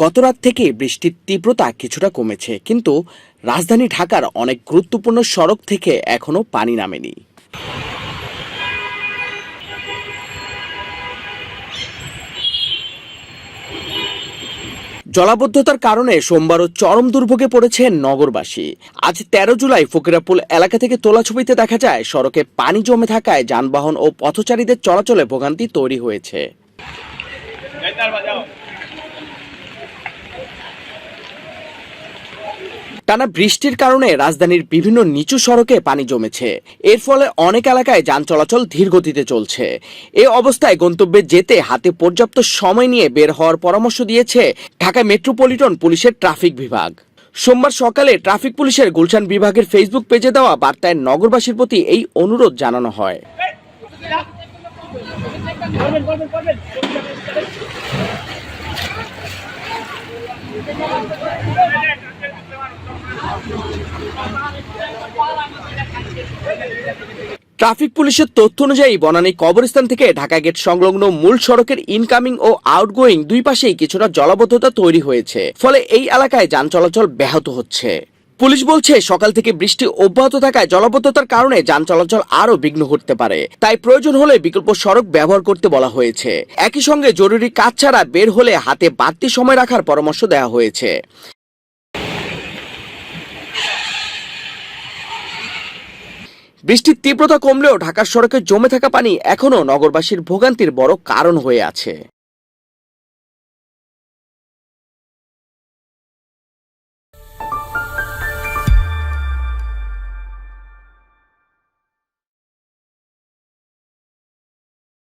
গতরাত থেকে বৃষ্টির তীব্রতা কিছুটা কমেছে, কিন্তু রাজধানী ঢাকার অনেক গুরুত্বপূর্ণ সড়ক থেকে এখনো পানি নামেনি। জলাবদ্ধতার কারণে সোমবারও চরম দুর্ভোগে পড়েছে নগরবাসী। আজ 13 জুলাই ফকিরাপুল এলাকা থেকে তোলা ছবিতে দেখা যায় সড়কে পানি জমে থাকায় যানবাহন ও পথচারীদের চলাচলে ভোগান্তি তৈরি হয়েছে। টানা বৃষ্টির কারণে রাজধানীর বিভিন্ন নিচু সড়কে পানি জমেছে। এর ফলে অনেক এলাকায় যান চলাচল ধীর গতিতে চলছে। এই অবস্থায় গন্তব্যে যেতে হাতে পর্যাপ্ত সময় নিয়ে বের হওয়ার পরামর্শ দিয়েছে ঢাকা মেট্রোপলিটন পুলিশের ট্রাফিক বিভাগ। সোমবার সকালে ট্রাফিক পুলিশের গুলশান বিভাগের ফেসবুক পেজে দেওয়া বার্তায় নগরবাসীর প্রতি এই অনুরোধ জানানো হয়। ট্রাফিক পুলিশের তথ্য অনুযায়ী বনানী কবরস্থান থেকে ঢাকা গেট সংলগ্ন মূল সড়কের ইনকামিং ও আউটগোয়িং দুই পাশেই কিছুটা জলাবদ্ধতা তৈরি হয়েছে, ফলে এই এলাকায় যান চলাচল ব্যাহত হচ্ছে। পুলিশ বলছে, সকাল থেকে বৃষ্টি অব্যাহত থাকায় জলাবদ্ধতার কারণে যান চলাচল আরও বিঘ্ন ঘটতে পারে, তাই প্রয়োজন হলে বিকল্প সড়ক ব্যবহার করতে বলা হয়েছে। একই সঙ্গে জরুরি কাজ ছাড়া বের হলে হাতে বাড়তি সময় রাখার পরামর্শ দেওয়া হয়েছে। বৃষ্টির তীব্রতা কমলেও ঢাকার সড়কে জমে থাকা পানি এখনও নগরবাসীর ভোগান্তির বড় কারণ হয়ে আছে।